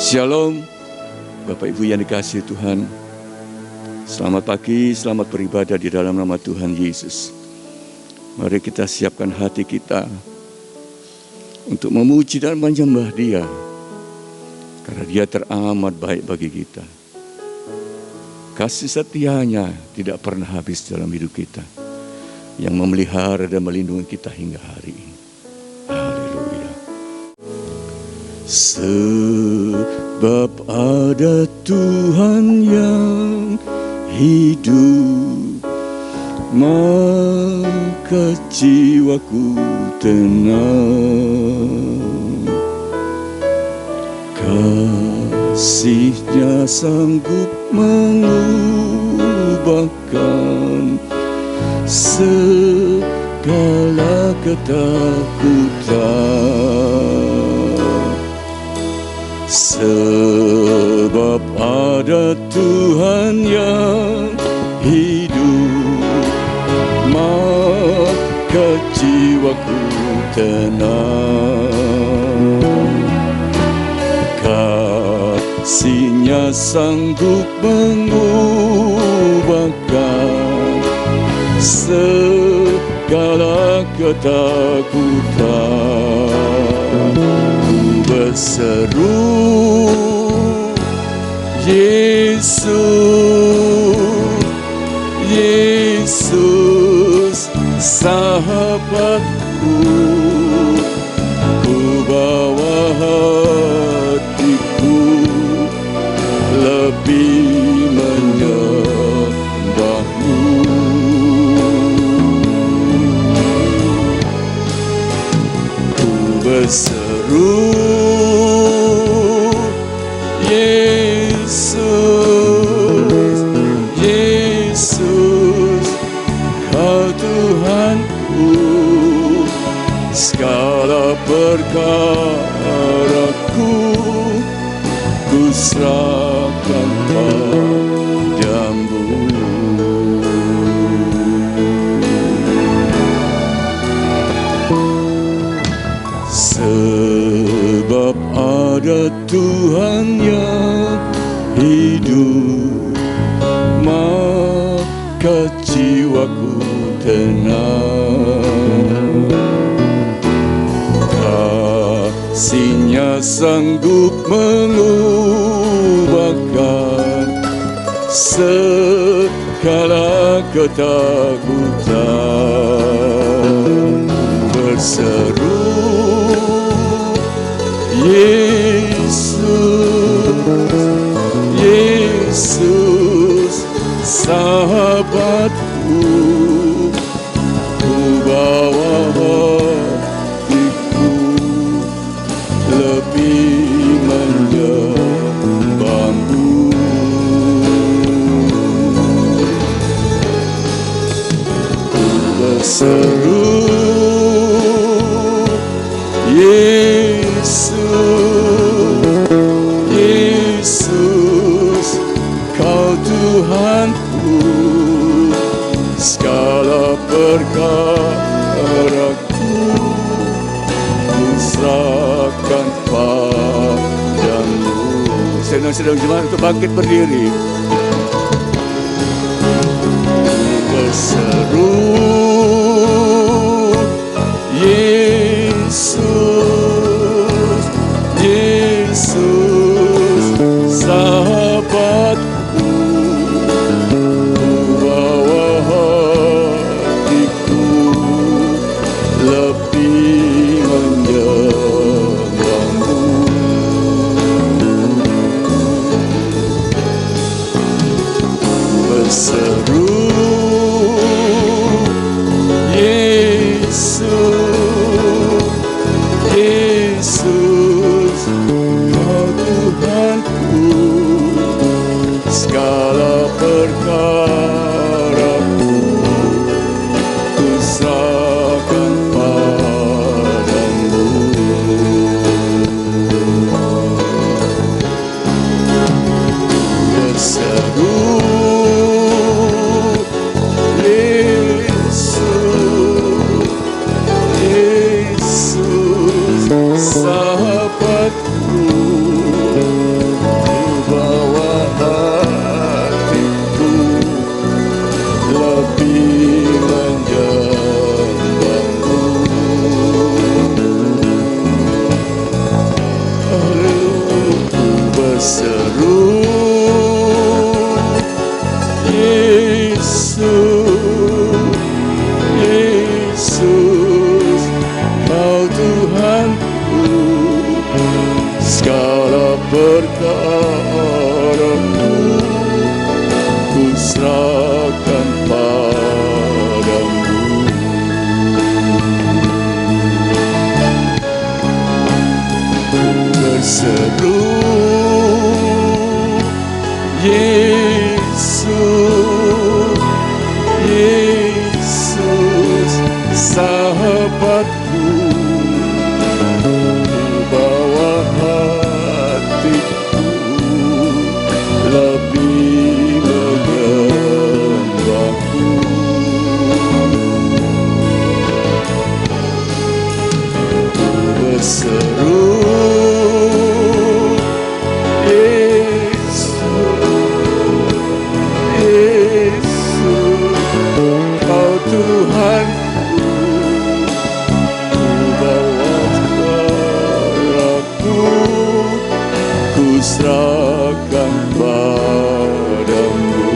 Shalom, Bapak Ibu yang dikasihi Tuhan. Selamat pagi, selamat beribadah di dalam nama Tuhan Yesus. Mari kita siapkan hati kita untuk memuji dan menyembah Dia, karena Dia teramat baik bagi kita. Kasih setianya tidak pernah habis dalam hidup kita, yang memelihara dan melindungi kita hingga hari ini. Haleluya. Sebab ada Tuhan yang hidup, maka jiwaku tenang. Kasih-Nya sanggup mengubahkan segala ketakutan. Sebab ada Tuhan yang hidup, maka jiwaku tenang. Kasih-Nya sanggup mengubahkan segala ketakutan. Berseru, Yesus, Yesus, sahabatku, ku bawa hatiku lebih menyembah-Mu. Ku berseru, Yesus, Yesus, Kau Tuhanku, segala perkaraku ku serahkan padamu. Sebab ada Tuhan yang hidup, maka jiwaku tenang. Kasih-Nya sanggup mengubahkan segala ketakutan. Berseru, Yesus, Yesus, sahabatku, ku bawa hatiku lebih menyembah-Mu. Ku berseru, Yesus, Yesus, Kau Tuhanku, segala perkaraku ku serahkan padamu. Sedang jemaat untuk bangkit berdiri. Ku berseru, Yesus, Yesus, sahabatku, ku bawa hatiku lebih menyembah-Mu. Ku berseru, Yesus, Yesus, Kau Tuhanku, segala perkaraku ku serahkan padamu. Berseru, Yesus, Yesus, sahabatku, di bawah hatiku lebih menjambanmu. Haleluya, berseru, Yesus, Yesus, Kau Tuhanku, segala perkaraku ku serahkan padamu. Berseru, Yesus, Yesus, sahabatku, bawa hatiku lebih menyembahmu. Berseru, Tuhanku, bawa suaraku, ku serahkan padamu.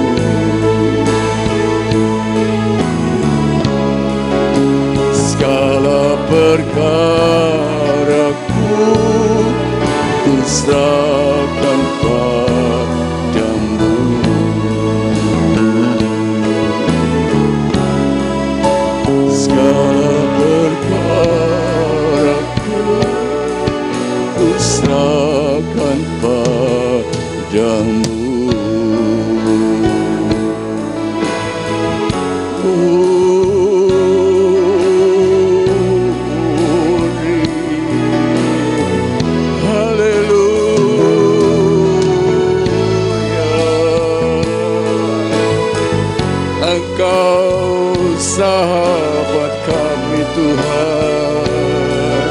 Segala perkaraku ku serahkan padamu. Segala perkaraku ku serahkan padamu. Engkau sahabat kami Tuhan,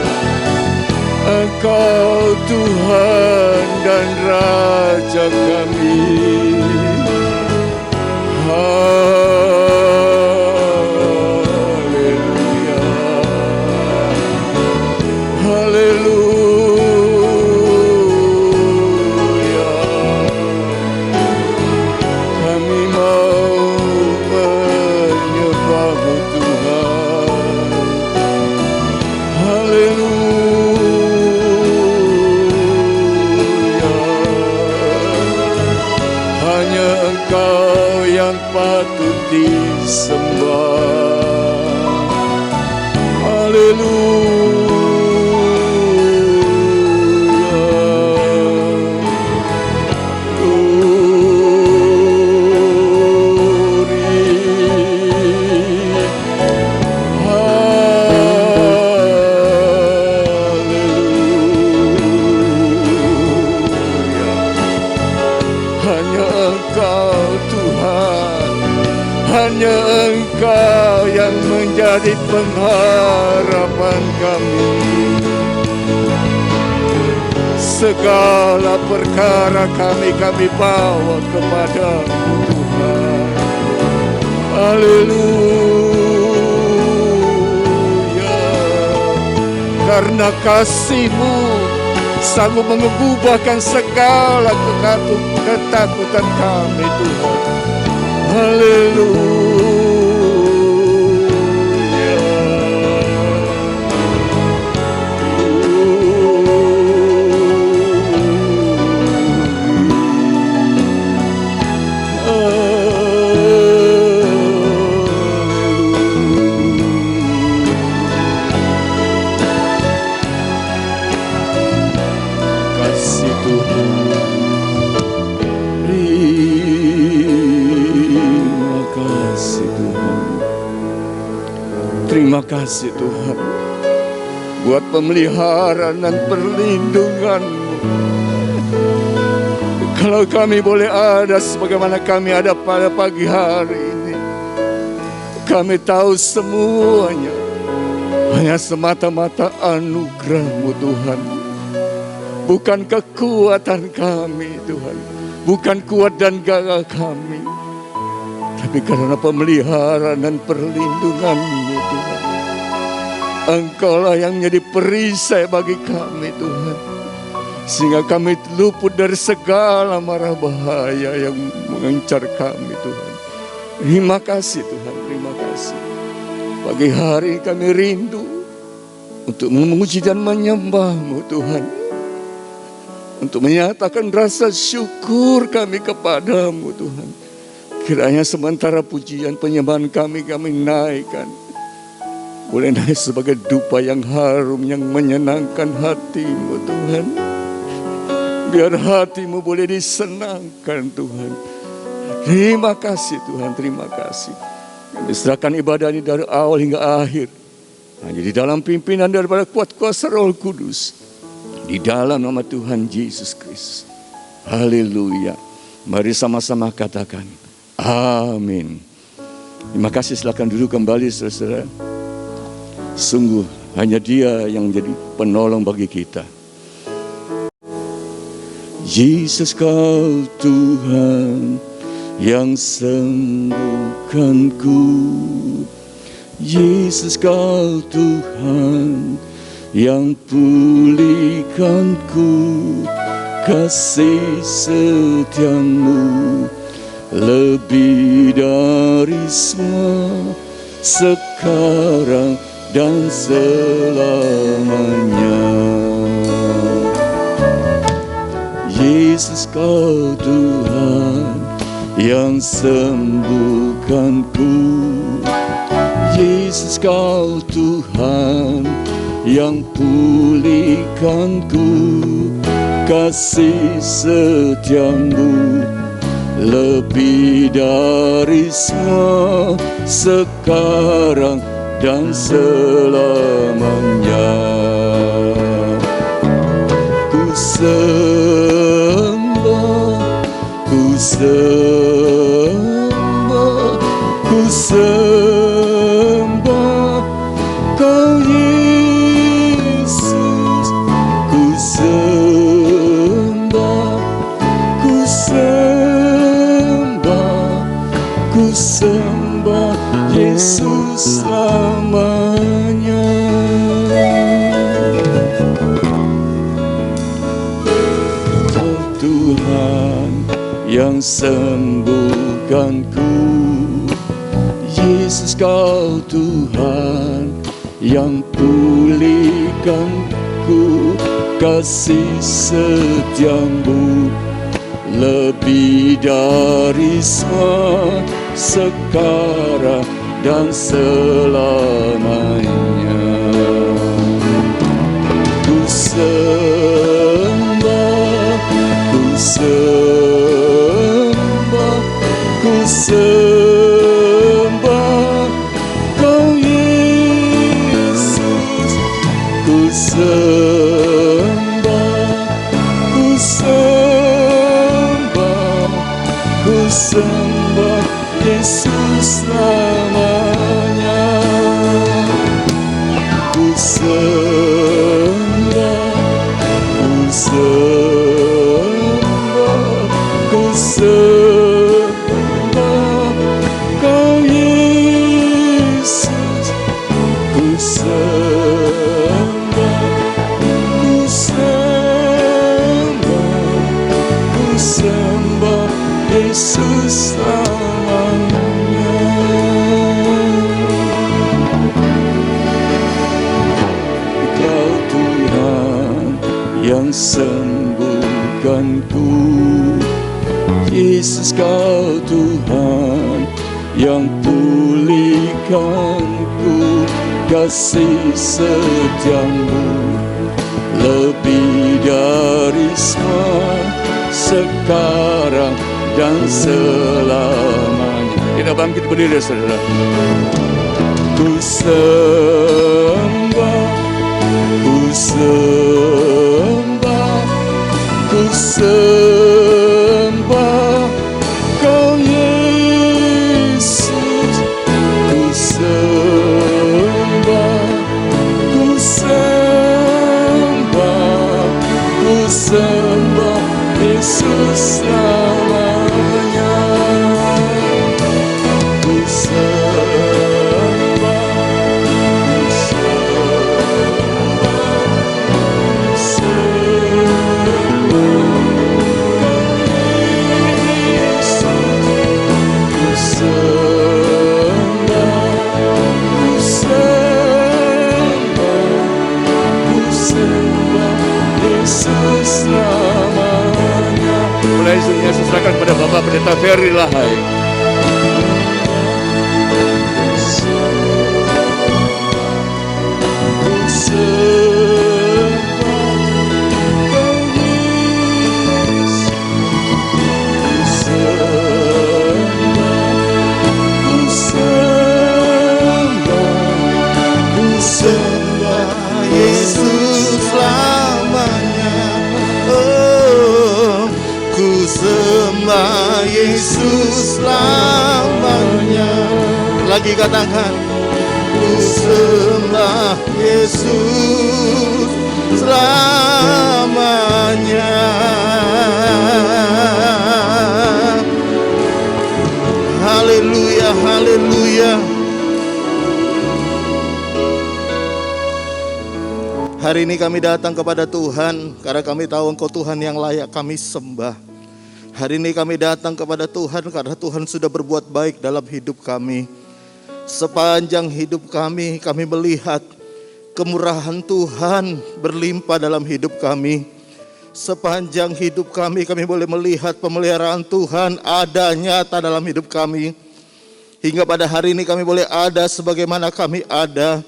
Engkau Tuhan dan Raja kami. Haleluya, haleluya. Kami mau menyembahmu Tuhan. Haleluya. Hanya Engkau yang patut disembah. Hanya Engkau Tuhan, hanya Engkau yang menjadi pengharapan kami. Segala perkara kami bawa kepada Tuhan. Haleluya. Karena kasih-Mu sanggup mengubahkan segala ketakutan kami Tuhan. Haleluya. Tuhan. Terima kasih Tuhan. Terima kasih Tuhan buat pemeliharaan dan perlindungan-Mu. Kalau kami boleh ada sebagaimana kami ada pada pagi hari ini, kami tahu semuanya hanya semata-mata anugerah-Mu Tuhan. Bukan kekuatan kami Tuhan, bukan kuat dan gagah kami, tapi karena pemeliharaan dan perlindungan-Mu Tuhan. Engkau-lah yang menjadi perisai bagi kami Tuhan, sehingga kami luput dari segala mara bahaya yang mengincar kami Tuhan. Terima kasih Tuhan, terima kasih. Pagi hari kami rindu untuk memuji dan menyembah-Mu Tuhan, untuk menyatakan rasa syukur kami kepadamu Tuhan. Kiranya sementara pujian penyembahan kami naikkan, boleh naik sebagai dupa yang harum yang menyenangkan hati-Mu Tuhan. Biar hati-Mu boleh disenangkan Tuhan. Terima kasih Tuhan, terima kasih. Kami serahkan ibadah ini dari awal hingga akhir hanya di dalam pimpinan daripada kuat kuasa Roh Kudus, di dalam nama Tuhan Yesus Kristus. Haleluya. Mari sama-sama katakan amin. Terima kasih, silakan duduk kembali saudara. Sungguh hanya Dia yang menjadi penolong bagi kita. Yesus Kau Tuhan yang sembuhkanku. Yesus Kau Tuhan yang pulihkanku. Kasih setiamu lebih dari semua, sekarang dan selamanya. Yesus Kau Tuhan yang sembuhkanku. Yesus Kau Tuhan yang pulihkanku. Kasih setiamu lebih dari semua, sekarang dan selamanya. Ku sembah, ku sembah, ku sembah Kau Yesus. Ku sembah, ku sembah, ku sembah Yesus selamanya. Oh Tuhan yang sembuhkanku. Yesus Kau Tuhan yang pulihkanku. Kasih setiamu lebih dari semua, sekarang dan selamanya. Ku sembah, ku sembah, ku sembah Kau Yesus. Ku sembah, ku sembah, ku sembah Yesus namanya. Ku sembah, ku sembah, ku sembah Kau Yesus. Ku sembah, ku sembah, ku sembah Yesus namanya. Kau Tuhan yang sembuhkanku. Yesus Kau Tuhan yang pulihkanku. Kasih setiamu lebih dari semua, sekarang dan selamanya. Kita bangkit berdiri, saudara. Ku sembah, ku sembah, ku sembah Kau Yesus. Ku sembah, ku sembah, ku sembah Yesus selamanya. Ku sembah, ku sembah, ku sembah Kau Yesus. Ku sembah, ku sembah, ku sembah Yesus selamanya. Mulai istrinya serahkan kepada Bapak Pendeta Ferry Lahai. Ku sembah Kau Yesus. Ku sembah, ku sembah, ku sembah Yesus selamanya. Oh, ku sembah Yesus selamanya. Lagi katakan, ku sembah Yesus selamanya. Haleluya, haleluya. Hari ini kami datang kepada Tuhan karena kami tahu Engkau Tuhan yang layak kami sembah. Hari ini kami datang kepada Tuhan karena Tuhan sudah berbuat baik dalam hidup kami. Sepanjang hidup kami melihat kemurahan Tuhan berlimpah dalam hidup kami. Sepanjang hidup kami boleh melihat pemeliharaan Tuhan ada nyata dalam hidup kami. Hingga pada hari ini kami boleh ada sebagaimana kami ada.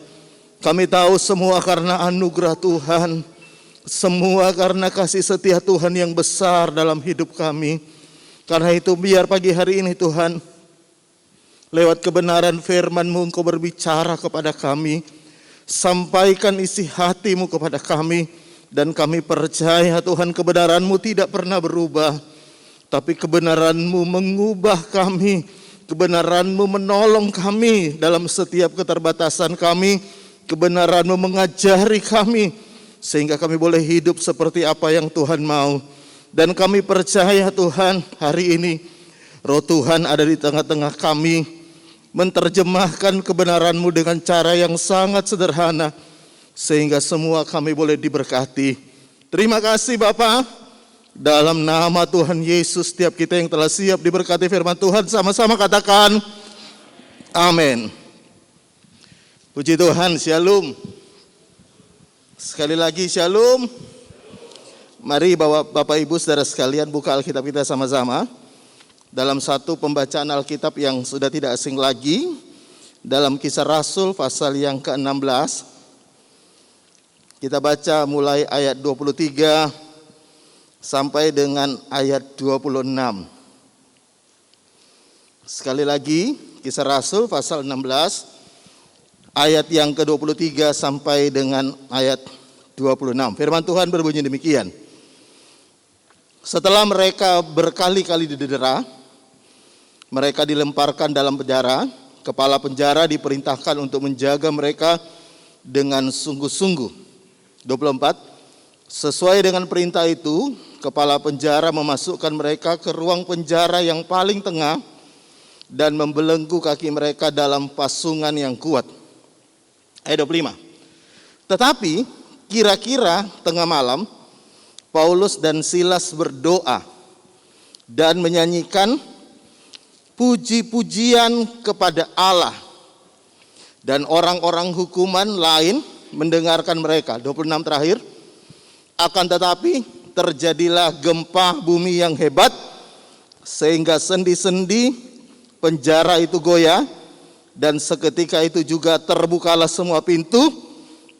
Kami tahu semua karena anugerah Tuhan, semua karena kasih setia Tuhan yang besar dalam hidup kami. Karena itu biar pagi hari ini Tuhan, lewat kebenaran firman-Mu Engkau berbicara kepada kami. Sampaikan isi hati-Mu kepada kami. Dan kami percaya Tuhan kebenaran-Mu tidak pernah berubah. Tapi kebenaran-Mu mengubah kami. Kebenaran-Mu menolong kami dalam setiap keterbatasan kami. Kebenaran-Mu mengajari kami sehingga kami boleh hidup seperti apa yang Tuhan mau. Dan kami percaya Tuhan hari ini Roh Tuhan ada di tengah-tengah kami, menerjemahkan kebenaran-Mu dengan cara yang sangat sederhana sehingga semua kami boleh diberkati. Terima kasih Bapa. Dalam nama Tuhan Yesus, setiap kita yang telah siap diberkati firman Tuhan sama-sama katakan amin. Puji Tuhan, shalom. Sekali lagi shalom. Mari Bapak Ibu saudara sekalian buka Alkitab kita sama-sama. Dalam satu pembacaan Alkitab yang sudah tidak asing lagi. Dalam Kisah Rasul pasal yang ke-16. Kita baca mulai ayat 23 sampai dengan ayat 26. Sekali lagi, Kisah Rasul pasal 16. Ayat yang ke-23 sampai dengan ayat 26. Firman Tuhan berbunyi demikian. Setelah mereka berkali-kali didera, mereka dilemparkan dalam penjara. Kepala penjara diperintahkan untuk menjaga mereka dengan sungguh-sungguh. 24. Sesuai dengan perintah itu, kepala penjara memasukkan mereka ke ruang penjara yang paling tengah dan membelenggu kaki mereka dalam pasungan yang kuat. Ayat 25. Tetapi kira-kira tengah malam Paulus dan Silas berdoa dan menyanyikan puji-pujian kepada Allah. Dan orang-orang hukuman lain mendengarkan mereka. 26 terakhir. Akan tetapi terjadilah gempa bumi yang hebat sehingga sendi-sendi penjara itu goyah. Dan seketika itu juga terbukalah semua pintu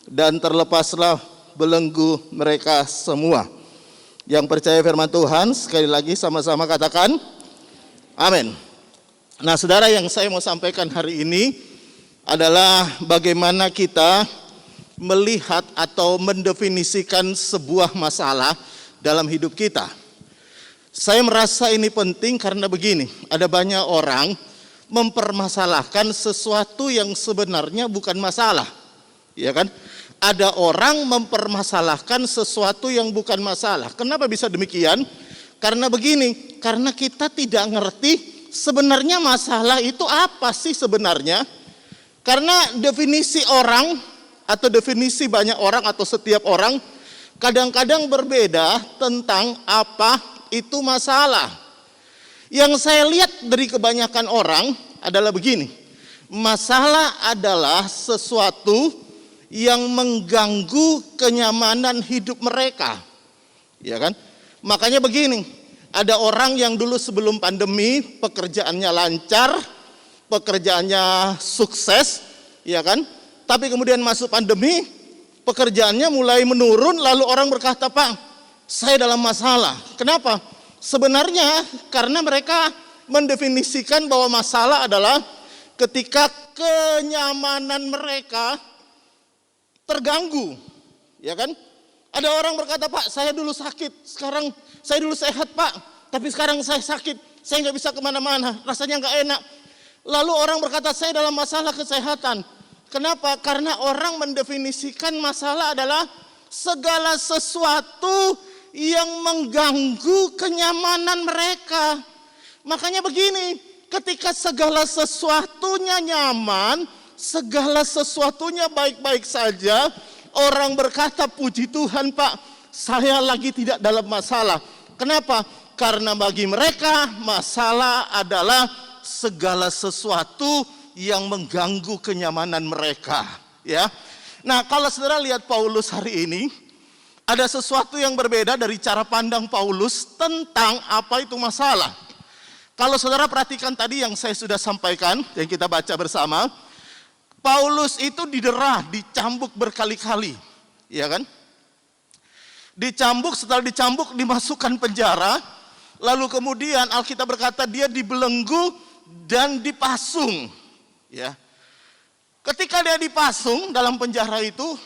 dan terlepaslah belenggu mereka semua. Yang percaya firman Tuhan, sekali lagi sama-sama katakan amin. Nah, saudara, yang saya mau sampaikan hari ini adalah bagaimana kita melihat atau mendefinisikan sebuah masalah dalam hidup kita. Saya merasa ini penting karena begini, ada banyak orang mempermasalahkan sesuatu yang sebenarnya bukan masalah. Ya kan? Ada orang mempermasalahkan sesuatu yang bukan masalah. Kenapa bisa demikian? Karena begini, karena kita tidak ngerti sebenarnya masalah itu apa sih sebenarnya. Karena definisi orang atau definisi banyak orang atau setiap orang kadang-kadang berbeda tentang apa itu masalah. Yang saya lihat dari kebanyakan orang adalah begini. Masalah adalah sesuatu yang mengganggu kenyamanan hidup mereka. Ya kan? Makanya begini, ada orang yang dulu sebelum pandemi pekerjaannya lancar, pekerjaannya sukses, ya kan? Tapi kemudian masuk pandemi, pekerjaannya mulai menurun, lalu orang berkata, "Pak, saya dalam masalah." Kenapa? Sebenarnya karena mereka mendefinisikan bahwa masalah adalah ketika kenyamanan mereka terganggu, ya kan? Ada orang berkata, "Pak, saya dulu sakit, sekarang saya dulu sehat, Pak, tapi sekarang saya sakit, saya nggak bisa kemana-mana, rasanya nggak enak." Lalu orang berkata, "Saya dalam masalah kesehatan." Kenapa? Karena orang mendefinisikan masalah adalah segala sesuatu yang mengganggu kenyamanan mereka. Makanya begini, ketika segala sesuatunya nyaman, segala sesuatunya baik-baik saja, orang berkata, "Puji Tuhan, Pak, saya lagi tidak dalam masalah." Kenapa? Karena bagi mereka masalah adalah segala sesuatu yang mengganggu kenyamanan mereka, ya. Nah, kalau saudara lihat Paulus hari ini, ada sesuatu yang berbeda dari cara pandang Paulus tentang apa itu masalah. Kalau saudara perhatikan tadi yang saya sudah sampaikan, yang kita baca bersama, Paulus itu didera, dicambuk berkali-kali, ya kan? Dicambuk, setelah dicambuk dimasukkan penjara, lalu kemudian Alkitab berkata dia dibelenggu dan dipasung, ya. Ketika dia dipasung dalam penjara itu,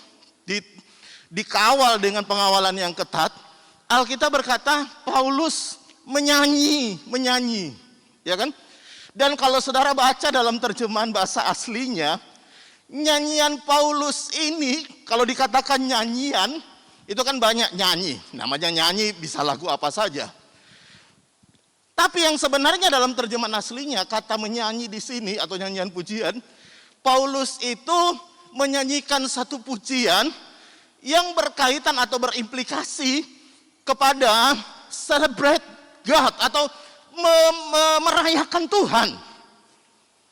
dikawal dengan pengawalan yang ketat, Alkitab berkata Paulus menyanyi, ya kan? Dan kalau saudara baca dalam terjemahan bahasa aslinya, nyanyian Paulus ini, kalau dikatakan nyanyian, itu kan banyak nyanyi. Namanya nyanyi bisa lagu apa saja. Tapi yang sebenarnya dalam terjemahan aslinya, kata menyanyi di sini atau nyanyian pujian, Paulus itu menyanyikan satu pujian yang berkaitan atau berimplikasi kepada celebrate God atau merayakan Tuhan.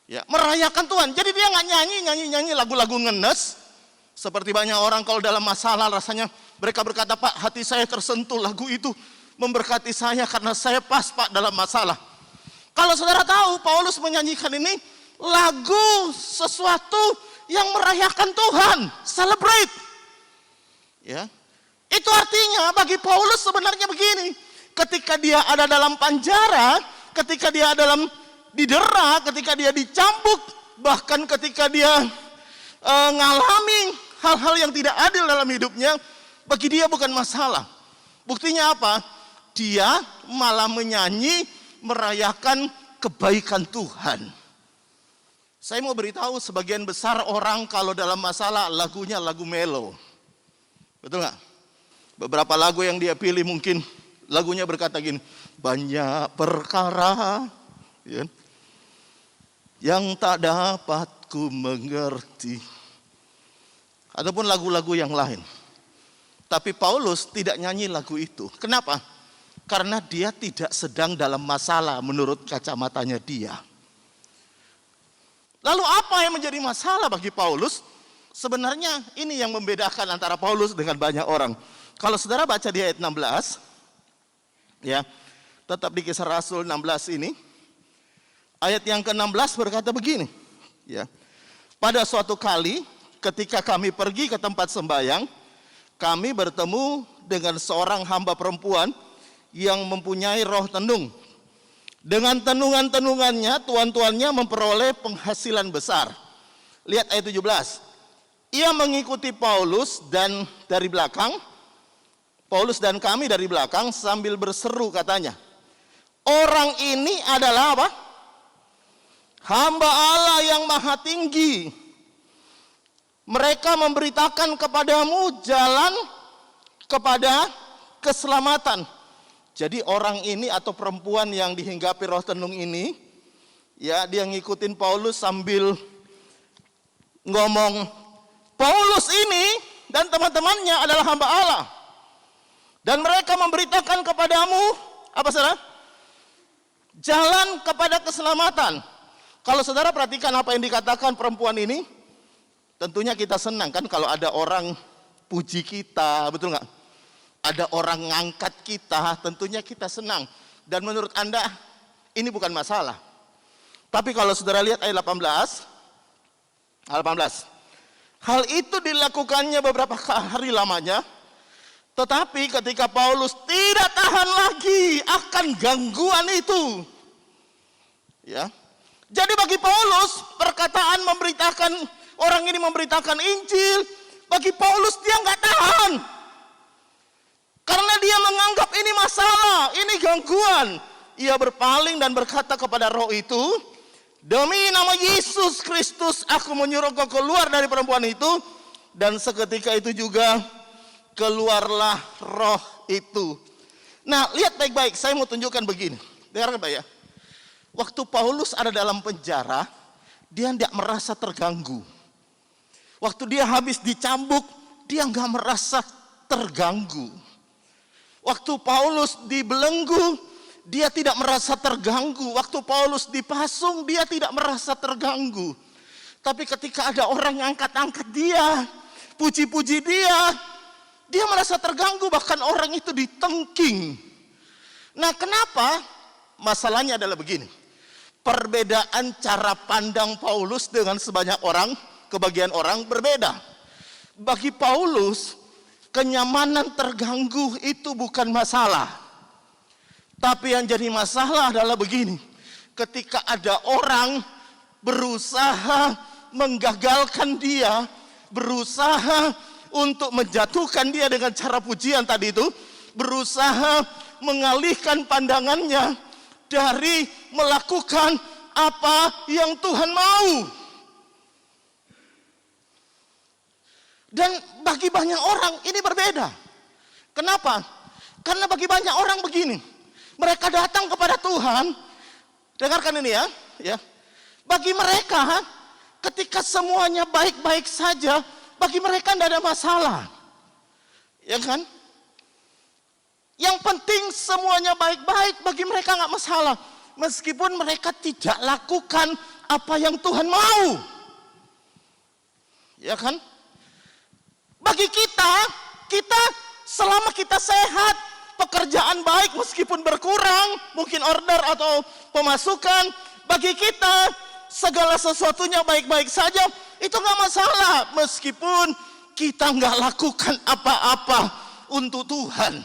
Ya, merayakan Tuhan. Jadi dia nggak nyanyi lagu-lagu ngenes. Seperti banyak orang kalau dalam masalah rasanya mereka berkata, "Pak, hati saya tersentuh, lagu itu memberkati saya karena saya pas, Pak, dalam masalah." Kalau saudara tahu, Paulus menyanyikan ini lagu sesuatu yang merayakan Tuhan, celebrate. Ya. Itu artinya bagi Paulus sebenarnya begini, ketika dia ada dalam penjara, ketika dia didera, ketika dia dicambuk, bahkan ketika dia ngalami hal-hal yang tidak adil dalam hidupnya, bagi dia bukan masalah. Buktinya apa? Dia malah menyanyi, merayakan kebaikan Tuhan. Saya mau beritahu sebagian besar orang kalau dalam masalah lagunya lagu melo. Betul nggak? Beberapa lagu yang dia pilih mungkin lagunya berkata gini, banyak perkara ya, yang tak dapat ku mengerti. Ataupun lagu-lagu yang lain. Tapi Paulus tidak nyanyi lagu itu. Kenapa? Karena dia tidak sedang dalam masalah menurut kacamatanya dia. Lalu apa yang menjadi masalah bagi Paulus? Sebenarnya ini yang membedakan antara Paulus dengan banyak orang. Kalau saudara baca di ayat 16, ya, tetap di Kisah Rasul 16 ini, ayat yang ke-16 berkata begini, ya. Pada suatu kali ketika kami pergi ke tempat sembahyang, kami bertemu dengan seorang hamba perempuan yang mempunyai roh tenung. Dengan tenungan-tenungannya, tuan-tuannya memperoleh penghasilan besar. Lihat ayat 17. Ia mengikuti Paulus dan dari belakang, Paulus dan kami dari belakang sambil berseru katanya, orang ini adalah apa? Hamba Allah yang maha tinggi. Mereka memberitakan kepadamu jalan kepada keselamatan. Jadi orang ini atau perempuan yang dihinggapi roh tenung ini, ya, dia ngikutin Paulus sambil ngomong, Paulus ini dan teman-temannya adalah hamba Allah. Dan mereka memberitakan kepadamu, apa saudara? Jalan kepada keselamatan. Kalau saudara perhatikan apa yang dikatakan perempuan ini, tentunya kita senang kan kalau ada orang puji kita, betul nggak? Ada orang ngangkat kita, tentunya kita senang. Dan menurut Anda, ini bukan masalah. Tapi kalau saudara lihat ayat 18, hal itu dilakukannya beberapa hari lamanya, tetapi ketika Paulus tidak tahan lagi akan gangguan itu. Ya. Jadi bagi Paulus, perkataan memberitakan, orang ini memberitakan Injil, bagi Paulus dia nggak tahan. Karena dia menganggap ini masalah, ini gangguan. Ia berpaling dan berkata kepada roh itu, demi nama Yesus Kristus, aku menyuruh kau keluar dari perempuan itu. Dan seketika itu juga keluarlah roh itu. Nah, lihat baik-baik, saya mau tunjukkan begini. Dengarkan Pak ya. Waktu Paulus ada dalam penjara, dia tidak merasa terganggu. Waktu dia habis dicambuk, dia nggak merasa terganggu. Waktu Paulus dibelenggu, dia tidak merasa terganggu. Waktu Paulus dipasung, dia tidak merasa terganggu. Tapi ketika ada orang yang angkat-angkat dia, puji-puji dia merasa terganggu, bahkan orang itu ditengking. Nah, kenapa? Masalahnya adalah begini. Perbedaan cara pandang Paulus dengan sebanyak orang, kebagian orang berbeda. Bagi Paulus, kenyamanan terganggu itu bukan masalah. Tapi yang jadi masalah adalah begini. Ketika ada orang berusaha menggagalkan dia, berusaha untuk menjatuhkan dia dengan cara pujian tadi itu, berusaha mengalihkan pandangannya dari melakukan apa yang Tuhan mau. Dan bagi banyak orang ini berbeda. Kenapa? Karena bagi banyak orang begini. Mereka datang kepada Tuhan. Dengarkan ini ya. Bagi mereka, ketika semuanya baik-baik saja, bagi mereka tidak ada masalah. Ya kan? Yang penting semuanya baik-baik, bagi mereka nggak masalah. Meskipun mereka tidak lakukan apa yang Tuhan mau. Ya kan? Bagi kita selama kita sehat, pekerjaan baik meskipun berkurang, mungkin order atau pemasukan, bagi kita segala sesuatunya baik-baik saja, itu nggak masalah. Meskipun kita nggak lakukan apa-apa untuk Tuhan.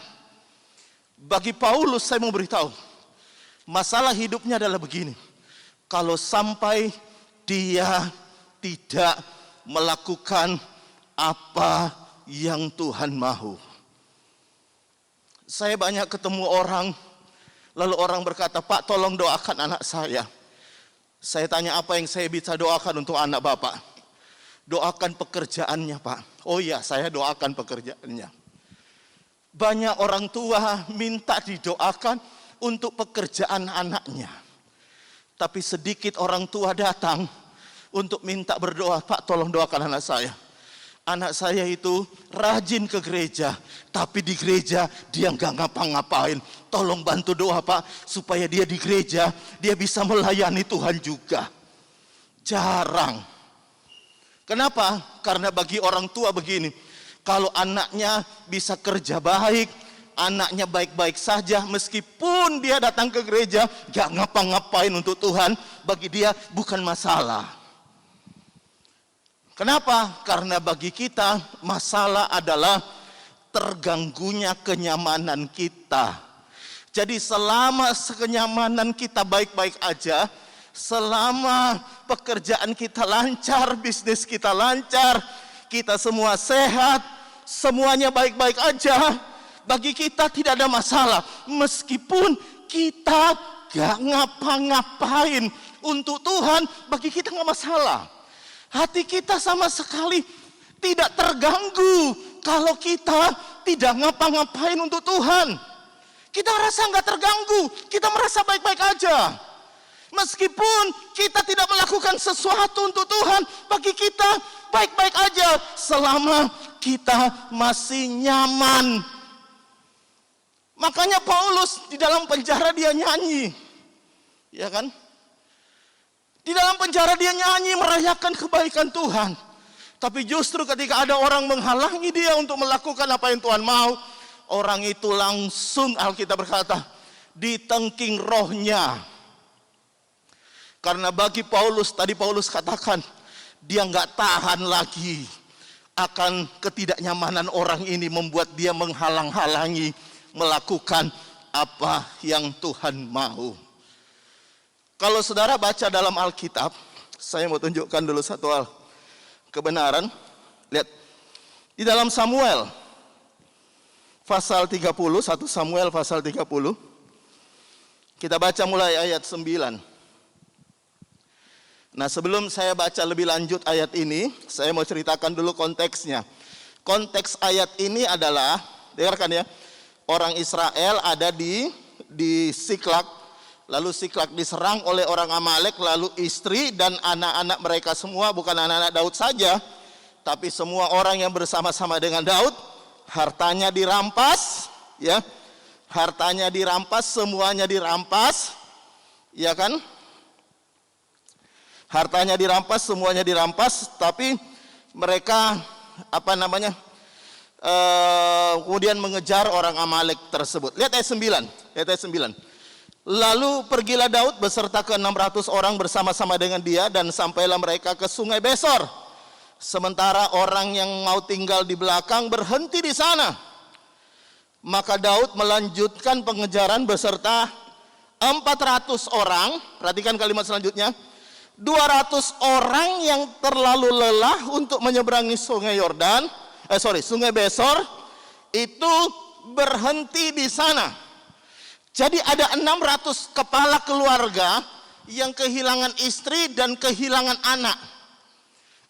Bagi Paulus saya mau beritahu, masalah hidupnya adalah begini. Kalau sampai dia tidak melakukan apa yang Tuhan mau. Saya banyak ketemu orang, lalu orang berkata, Pak tolong doakan anak saya. Saya tanya apa yang saya bisa doakan untuk anak Bapak? Doakan pekerjaannya Pak. Oh iya, saya doakan pekerjaannya. Banyak orang tua minta didoakan untuk pekerjaan anaknya. Tapi sedikit orang tua datang untuk minta berdoa, Pak tolong doakan anak saya. Anak saya itu rajin ke gereja, tapi di gereja dia nggak ngapa-ngapain. Tolong bantu doa Pak, supaya dia di gereja, dia bisa melayani Tuhan juga. Jarang. Kenapa? Karena bagi orang tua begini, kalau anaknya bisa kerja baik, anaknya baik-baik saja, meskipun dia datang ke gereja, nggak ngapa-ngapain untuk Tuhan, bagi dia bukan masalah. Kenapa? Karena bagi kita masalah adalah terganggunya kenyamanan kita. Jadi selama kenyamanan kita baik-baik aja, selama pekerjaan kita lancar, bisnis kita lancar, kita semua sehat, semuanya baik-baik aja, bagi kita tidak ada masalah. Meskipun kita gak ngapa-ngapain untuk Tuhan, bagi kita gak masalah. Hati kita sama sekali tidak terganggu kalau kita tidak ngapa-ngapain untuk Tuhan. Kita merasa nggak terganggu, kita merasa baik-baik aja. Meskipun kita tidak melakukan sesuatu untuk Tuhan, bagi kita baik-baik aja selama kita masih nyaman. Makanya Paulus di dalam penjara dia nyanyi, ya kan? Di dalam penjara dia nyanyi merayakan kebaikan Tuhan. Tapi justru ketika ada orang menghalangi dia untuk melakukan apa yang Tuhan mau, orang itu langsung, Alkitab berkata, ditengking rohnya. Karena bagi Paulus, tadi Paulus katakan, dia nggak tahan lagi akan ketidaknyamanan orang ini, membuat dia menghalang-halangi melakukan apa yang Tuhan mau. Kalau saudara baca dalam Alkitab, saya mau tunjukkan dulu satu hal kebenaran. Lihat, di dalam Samuel pasal 30, 1 Samuel pasal 30, kita baca mulai ayat 9. Nah, sebelum saya baca lebih lanjut ayat ini, saya mau ceritakan dulu konteksnya. Konteks ayat ini adalah, dengarkan ya, orang Israel ada di Siklak. Lalu Siklak diserang oleh orang Amalek, lalu istri dan anak-anak mereka semua, bukan anak-anak Daud saja, tapi semua orang yang bersama-sama dengan Daud, hartanya dirampas, ya. Hartanya dirampas, semuanya dirampas, ya kan? Hartanya dirampas, semuanya dirampas, tapi mereka kemudian mengejar orang Amalek tersebut. Lihat ayat 9. Lihat ayat 9. Lalu pergilah Daud beserta ke-600 orang bersama-sama dengan dia, dan sampailah mereka ke sungai Besor. Sementara orang yang mau tinggal di belakang berhenti di sana. Maka Daud melanjutkan pengejaran beserta 400 orang. Perhatikan kalimat selanjutnya. 200 orang yang terlalu lelah untuk menyeberangi sungai sungai Besor itu berhenti di sana. Jadi ada 600 kepala keluarga yang kehilangan istri dan kehilangan anak.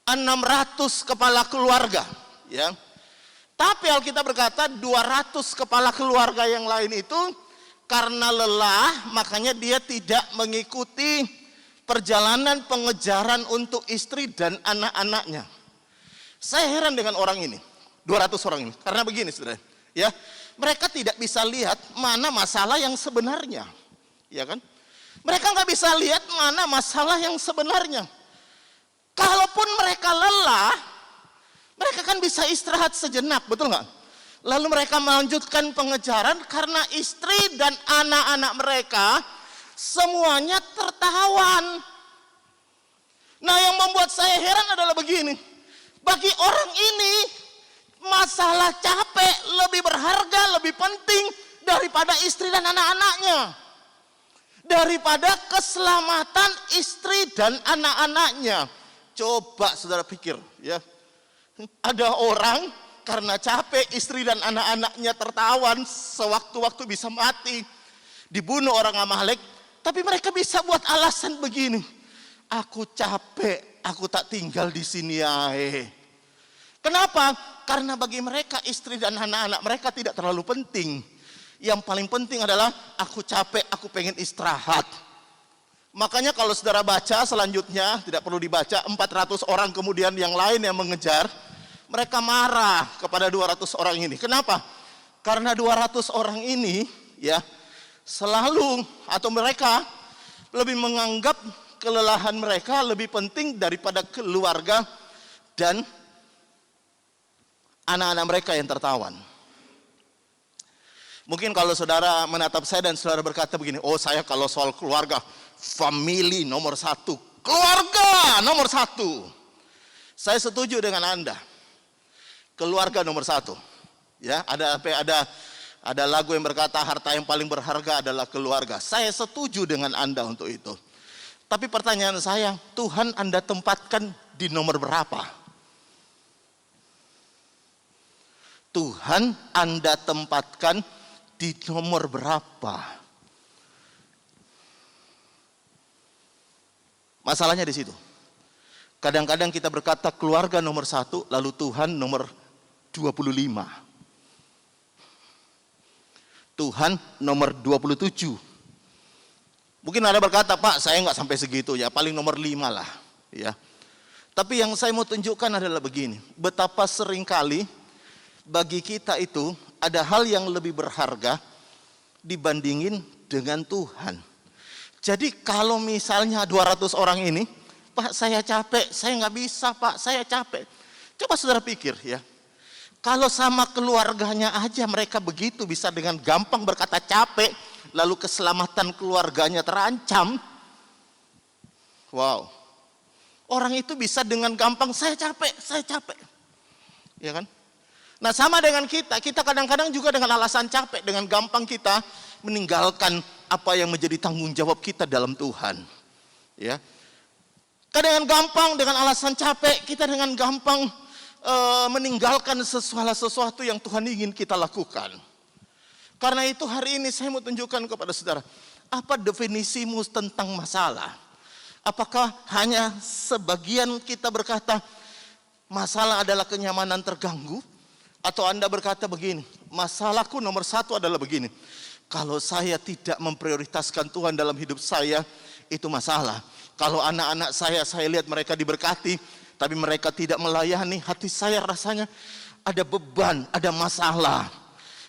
600 kepala keluarga, ya. Tapi Alkitab berkata 200 kepala keluarga yang lain itu karena lelah, makanya dia tidak mengikuti perjalanan pengejaran untuk istri dan anak-anaknya. Saya heran dengan orang ini, 200 orang ini. Karena begini, saudara, ya. Mereka tidak bisa lihat mana masalah yang sebenarnya, ya kan? Mereka nggak bisa lihat mana masalah yang sebenarnya. Kalaupun mereka lelah, mereka kan bisa istirahat sejenak, betul nggak? Lalu mereka melanjutkan pengejaran karena istri dan anak-anak mereka semuanya tertawan. Nah, yang membuat saya heran adalah begini. Bagi orang ini, masalah capek lebih berharga, lebih penting daripada istri dan anak-anaknya, daripada keselamatan istri dan anak-anaknya. Coba saudara pikir, ya, ada orang karena capek istri dan anak-anaknya tertawan, sewaktu-waktu bisa mati, dibunuh orang Amalek, tapi mereka bisa buat alasan begini, aku capek, aku tak tinggal di sini ae. Kenapa? Karena bagi mereka istri dan anak-anak mereka tidak terlalu penting. Yang paling penting adalah aku capek, aku pengen istirahat. Makanya kalau saudara baca selanjutnya, tidak perlu dibaca, 400 orang kemudian yang lain yang mengejar, mereka marah kepada 200 orang ini. Kenapa? Karena 200 orang ini, ya, selalu atau mereka lebih menganggap kelelahan mereka lebih penting daripada keluarga dan anak-anak mereka yang tertawan. Mungkin kalau saudara menatap saya dan saudara berkata begini, oh saya kalau soal keluarga, family nomor 1, keluarga nomor 1. Saya setuju dengan Anda, keluarga nomor 1. Ya, ada lagu yang berkata harta yang paling berharga adalah keluarga. Saya setuju dengan Anda untuk itu. Tapi pertanyaan saya, Tuhan Anda tempatkan di nomor berapa? Tuhan Anda tempatkan di nomor berapa? Masalahnya di situ. Kadang-kadang kita berkata keluarga nomor 1, lalu Tuhan nomor 25. Tuhan nomor 27. Mungkin ada berkata, Pak, saya nggak sampai segitu ya, paling nomor 5 lah. Ya. Tapi yang saya mau tunjukkan adalah begini, betapa seringkali bagi kita itu ada hal yang lebih berharga dibandingin dengan Tuhan. Jadi kalau misalnya 200 orang ini, Pak saya capek, saya nggak bisa Pak, saya capek. Coba saudara pikir ya, kalau sama keluarganya aja mereka begitu bisa dengan gampang berkata capek, lalu keselamatan keluarganya terancam. Wow, orang itu bisa dengan gampang saya capek. Ya kan? Nah sama dengan kita kadang-kadang juga dengan alasan capek, dengan gampang kita meninggalkan apa yang menjadi tanggung jawab kita dalam Tuhan. Ya, kadang gampang dengan alasan capek, kita dengan gampang meninggalkan sesuatu yang Tuhan ingin kita lakukan. Karena itu hari ini saya mau tunjukkan kepada saudara, apa definisimu tentang masalah? Apakah hanya sebagian kita berkata masalah adalah kenyamanan terganggu? Atau Anda berkata begini, masalahku nomor 1 adalah begini, kalau saya tidak memprioritaskan Tuhan dalam hidup saya, itu masalah. Kalau anak-anak saya lihat mereka diberkati, tapi mereka tidak melayani, hati saya rasanya ada beban, ada masalah.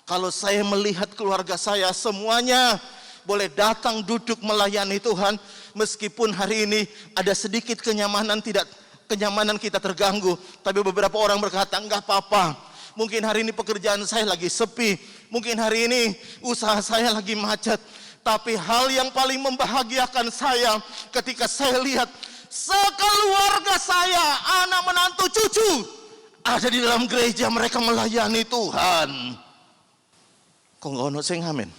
Kalau saya melihat keluarga saya semuanya boleh datang duduk melayani Tuhan, meskipun hari ini ada sedikit kenyamanan kita terganggu, tapi beberapa orang berkata enggak apa-apa. Mungkin hari ini pekerjaan saya lagi sepi, mungkin hari ini usaha saya lagi macet, tapi hal yang paling membahagiakan saya ketika saya lihat sekeluarga saya, anak menantu cucu ada di dalam gereja, mereka melayani Tuhan. Kok nggak ono sing amin?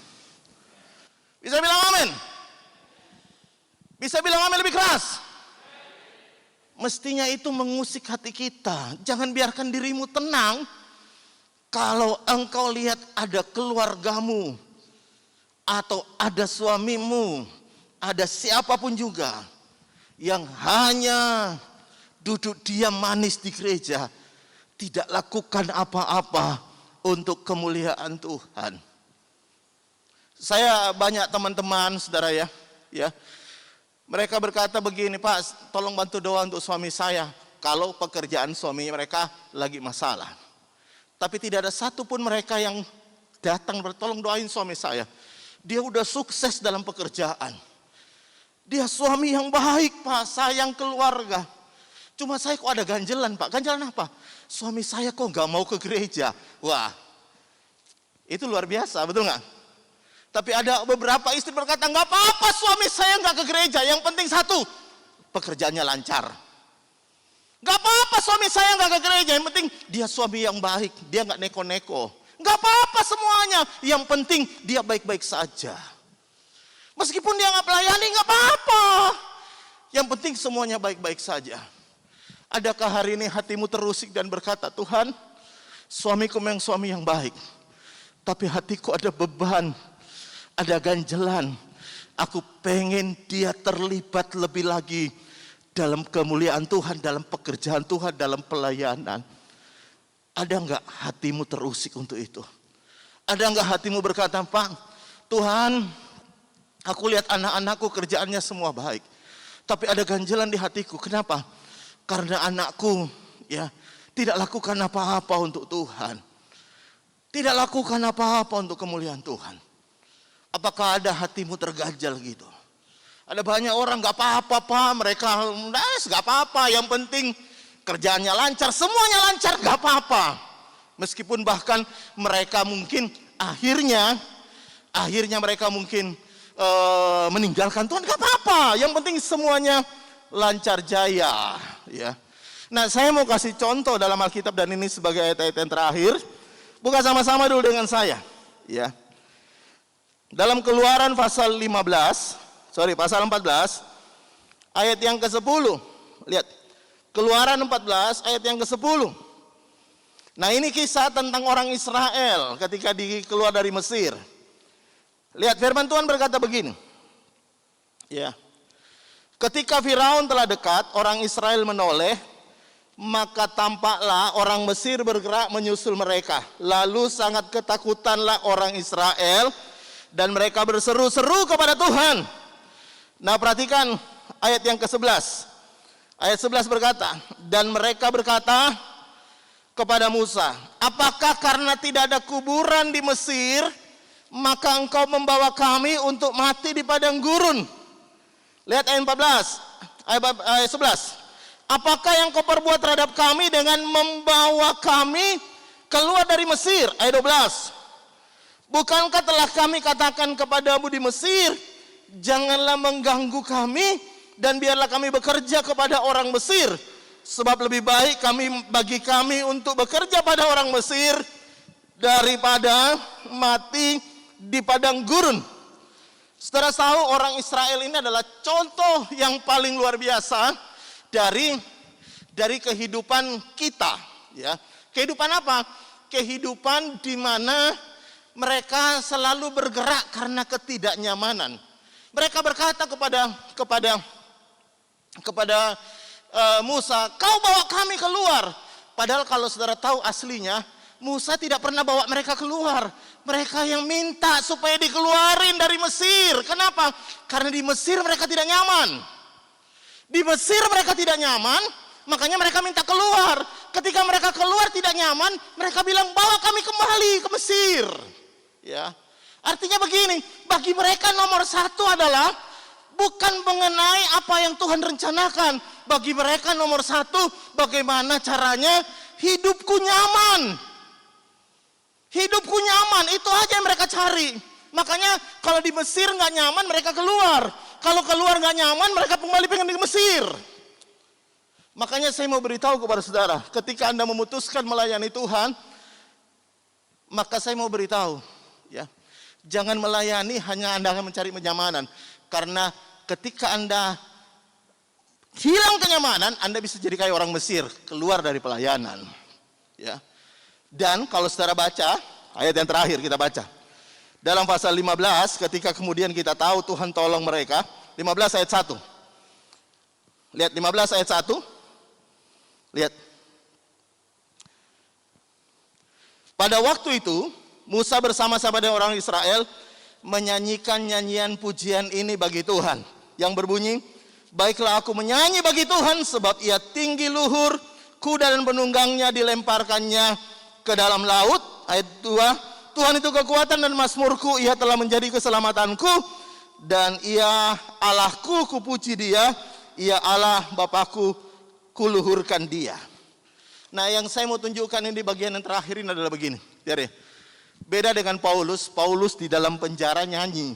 Bisa bilang amin? Bisa bilang amin lebih keras? Mestinya itu mengusik hati kita. Jangan biarkan dirimu tenang kalau engkau lihat ada keluargamu atau ada suamimu, ada siapapun juga yang hanya duduk diam manis di gereja, tidak lakukan apa-apa untuk kemuliaan Tuhan. Saya banyak teman-teman saudara ya, mereka berkata begini, Pak tolong bantu doa untuk suami saya kalau pekerjaan suami mereka lagi masalah. Tapi tidak ada satupun mereka yang datang bertolong doain suami saya. Dia udah sukses dalam pekerjaan. Dia suami yang baik Pak, sayang keluarga. Cuma saya kok ada ganjelan Pak. Ganjelan apa? Suami saya kok gak mau ke gereja. Wah, itu luar biasa, betul gak? Tapi ada beberapa istri berkata, gak apa-apa suami saya gak ke gereja. Yang penting satu, pekerjaannya lancar. Gak apa-apa suami saya gak ke gereja. Yang penting dia suami yang baik. Dia gak neko-neko. Gak apa-apa semuanya. Yang penting dia baik-baik saja. Meskipun dia gak melayani gak apa-apa. Yang penting semuanya baik-baik saja. Adakah hari ini hatimu terusik dan berkata, Tuhan, suamiku memang suami yang baik, tapi hatiku ada beban, ada ganjelan. Aku pengen dia terlibat lebih lagi dalam kemuliaan Tuhan, dalam pekerjaan Tuhan, dalam pelayanan. Ada enggak hatimu terusik untuk itu? Ada enggak hatimu berkata, Pak, Tuhan, aku lihat anak-anakku kerjaannya semua baik, tapi ada ganjelan di hatiku. Kenapa? Karena anakku tidak lakukan apa-apa untuk Tuhan. Tidak lakukan apa-apa untuk kemuliaan Tuhan. Apakah ada hatimu terganjal gitu? Ada banyak orang gak apa-apa Pak, mereka gak apa-apa, yang penting kerjaannya lancar, semuanya lancar, gak apa-apa. Meskipun bahkan mereka mungkin akhirnya mereka mungkin meninggalkan Tuhan, gak apa-apa. Yang penting semuanya lancar jaya. Ya. Nah saya mau kasih contoh dalam Alkitab, dan ini sebagai ayat-ayat yang terakhir. Buka sama-sama dulu dengan saya, ya. Dalam Keluaran pasal 14 ayat yang ke-10. Lihat. Keluaran 14 ayat yang ke-10. Nah, ini kisah tentang orang Israel ketika keluar dari Mesir. Lihat, firman Tuhan berkata begini. Ya. Ketika Firaun telah dekat, orang Israel menoleh, maka tampaklah orang Mesir bergerak menyusul mereka. Lalu sangat ketakutanlah orang Israel dan mereka berseru-seru kepada Tuhan. Nah, perhatikan ayat yang ke-11. Ayat 11 berkata, dan mereka berkata kepada Musa, apakah karena tidak ada kuburan di Mesir, maka engkau membawa kami untuk mati di padang gurun? Lihat ayat 11. Apakah yang kau perbuat terhadap kami dengan membawa kami keluar dari Mesir? Ayat 12. Bukankah telah kami katakan kepadamu di Mesir, janganlah mengganggu kami dan biarlah kami bekerja kepada orang Mesir, sebab lebih baik bagi kami untuk bekerja pada orang Mesir daripada mati di padang gurun. Saudara tahu orang Israel ini adalah contoh yang paling luar biasa dari kehidupan kita, ya. Kehidupan apa? Kehidupan di mana mereka selalu bergerak karena ketidaknyamanan. Mereka berkata kepada Musa, kau bawa kami keluar. Padahal kalau saudara tahu aslinya, Musa tidak pernah bawa mereka keluar. Mereka yang minta supaya dikeluarin dari Mesir. Kenapa? Karena di Mesir mereka tidak nyaman. Di Mesir mereka tidak nyaman, makanya mereka minta keluar. Ketika mereka keluar tidak nyaman, mereka bilang, bawa kami kembali ke Mesir. Ya, artinya begini, bagi mereka nomor satu adalah bukan mengenai apa yang Tuhan rencanakan. Bagi mereka nomor satu, bagaimana caranya hidupku nyaman. Hidupku nyaman, itu aja yang mereka cari. Makanya kalau di Mesir nggak nyaman, mereka keluar. Kalau keluar nggak nyaman, mereka kembali pengen di Mesir. Makanya saya mau beritahu kepada saudara, ketika Anda memutuskan melayani Tuhan, maka saya mau beritahu, ya, jangan melayani hanya Anda akan mencari kenyamanan. Karena ketika Anda hilang kenyamanan, Anda bisa jadi kayak orang Mesir, keluar dari pelayanan. Ya. Dan kalau saudara baca, ayat yang terakhir kita baca. Dalam pasal 15, ketika kemudian kita tahu Tuhan tolong mereka, 15 ayat 1. Lihat 15 ayat 1. Lihat. Pada waktu itu, Musa bersama-sama dengan orang Israel menyanyikan nyanyian pujian ini bagi Tuhan, yang berbunyi, baiklah aku menyanyi bagi Tuhan sebab ia tinggi luhur, kuda dan penunggangnya dilemparkannya ke dalam laut. Ayat 2. Tuhan itu kekuatan dan mazmurku, ia telah menjadi keselamatanku, dan ia Allahku, kupuji dia, ia Allah Bapakku, kuluhurkan dia. Nah, yang saya mau tunjukkan ini di bagian yang terakhir ini adalah begini. Lihat ya. Beda dengan Paulus di dalam penjara nyanyi.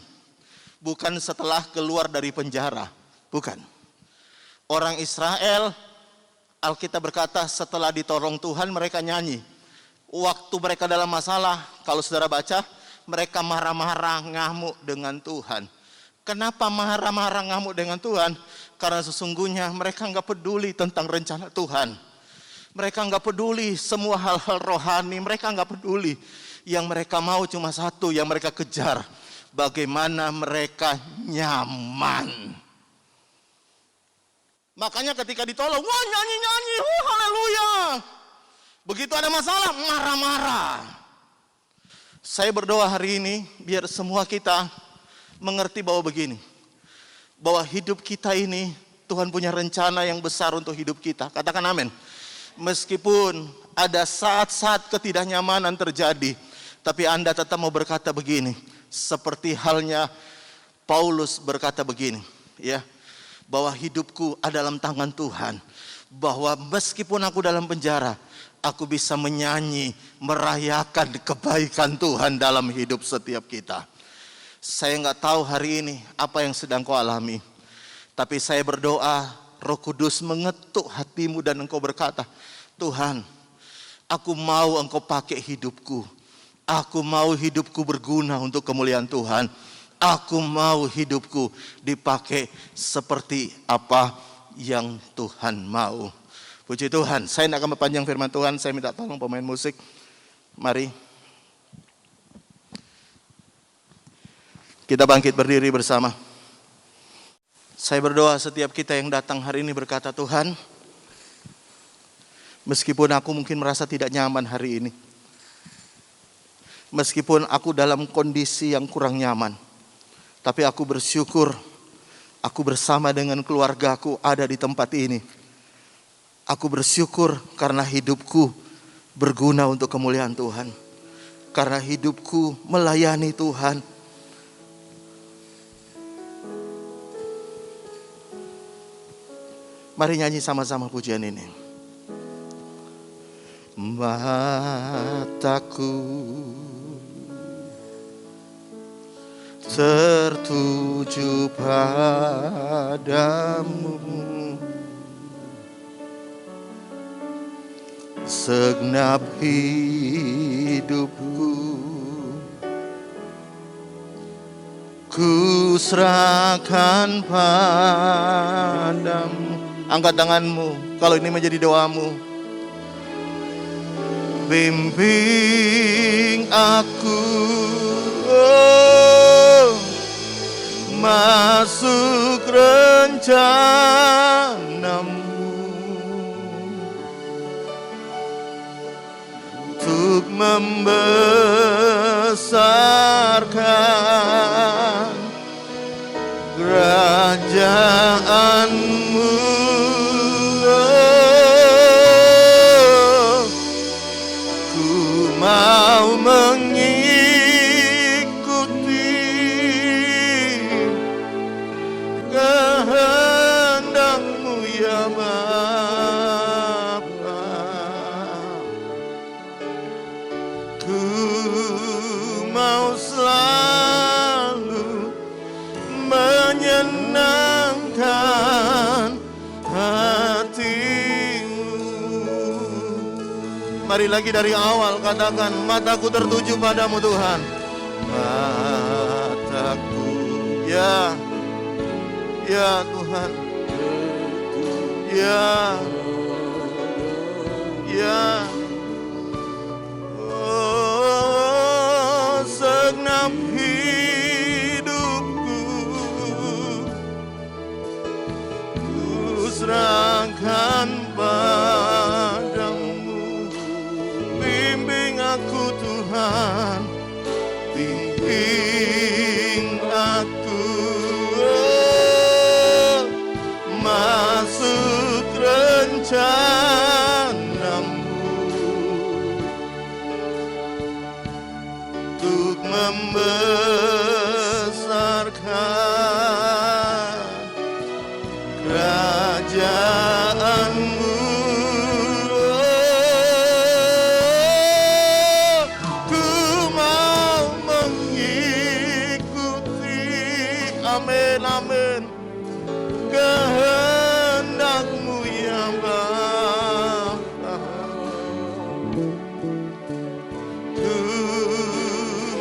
Bukan setelah keluar dari penjara. Bukan. Orang Israel, Alkitab berkata setelah ditolong Tuhan mereka nyanyi. Waktu mereka dalam masalah, kalau saudara baca, mereka marah-marah ngamuk dengan Tuhan. Kenapa marah-marah ngamuk dengan Tuhan? Karena sesungguhnya mereka nggak peduli tentang rencana Tuhan. Mereka nggak peduli semua hal-hal rohani, mereka nggak peduli. Yang mereka mau cuma satu, yang mereka kejar, bagaimana mereka nyaman. Makanya ketika ditolong, wah nyanyi-nyanyi, haleluya. Begitu ada masalah, marah-marah. Saya berdoa hari ini, biar semua kita mengerti bahwa begini. Bahwa hidup kita ini, Tuhan punya rencana yang besar untuk hidup kita. Katakan amin. Meskipun ada saat-saat ketidaknyamanan terjadi, tapi Anda tetap mau berkata begini. Seperti halnya Paulus berkata begini. Ya, bahwa hidupku ada dalam tangan Tuhan. Bahwa meskipun aku dalam penjara, aku bisa menyanyi, merayakan kebaikan Tuhan dalam hidup setiap kita. Saya nggak tahu hari ini apa yang sedang kau alami. Tapi saya berdoa, Roh Kudus mengetuk hatimu dan engkau berkata, Tuhan, Aku mau Engkau pakai hidupku. Aku mau hidupku berguna untuk kemuliaan Tuhan. Aku mau hidupku dipakai seperti apa yang Tuhan mau. Puji Tuhan. Saya tidak akan mempanjang firman Tuhan. Saya minta tolong pemain musik. Mari. Kita bangkit berdiri bersama. Saya berdoa setiap kita yang datang hari ini berkata, Tuhan, meskipun aku mungkin merasa tidak nyaman hari ini. Meskipun aku dalam kondisi yang kurang nyaman. Tapi aku bersyukur, aku bersama dengan keluargaku ada di tempat ini. Aku bersyukur karena hidupku berguna untuk kemuliaan Tuhan. Karena hidupku melayani Tuhan. Mari nyanyi sama-sama pujian ini. Mataku tertuju padamu, segenap hidupku ku serahkan padamu. Angkat tanganmu kalau ini menjadi doamu. Bimbing aku masuk rencanamu untuk membesarkan kerajaanmu. Ku mau mengikuti kehendak-Mu ya Bapa. Ku mau selalu menyenangkan hati-Mu. Mari lagi dari awal katakan, mataku tertuju padamu Tuhan. Mataku, ya Tuhan, ya oh, segenap hidupku ku serahkan padamu. Bimbing aku Tuhan, bimbing aku masuk rencana-Mu untuk membesarkan kerajaan-Mu. Ku mau mengikuti, amin, amin, kehendak-Mu ya Bapa. Ku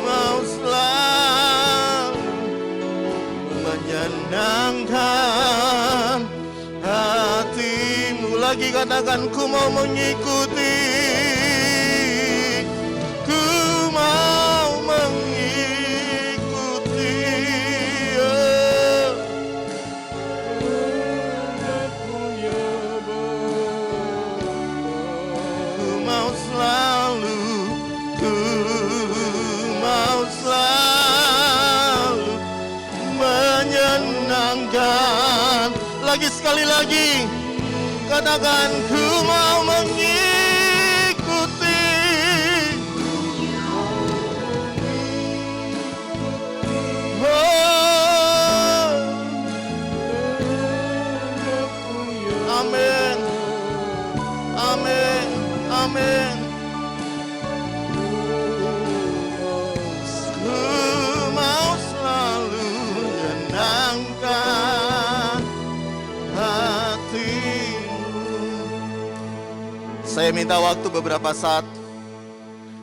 mau selalu menyenangkan hati-Mu. Lagi katakan, ku mau mengikuti, ku mau mengikuti. Ku mau selalu menyenangkan. Lagi sekali lagi katakan, ku mau mengikuti. Oh, amin, amin, amin. Ku mau selalu menyenangkan hati-Mu. Saya minta waktu beberapa saat.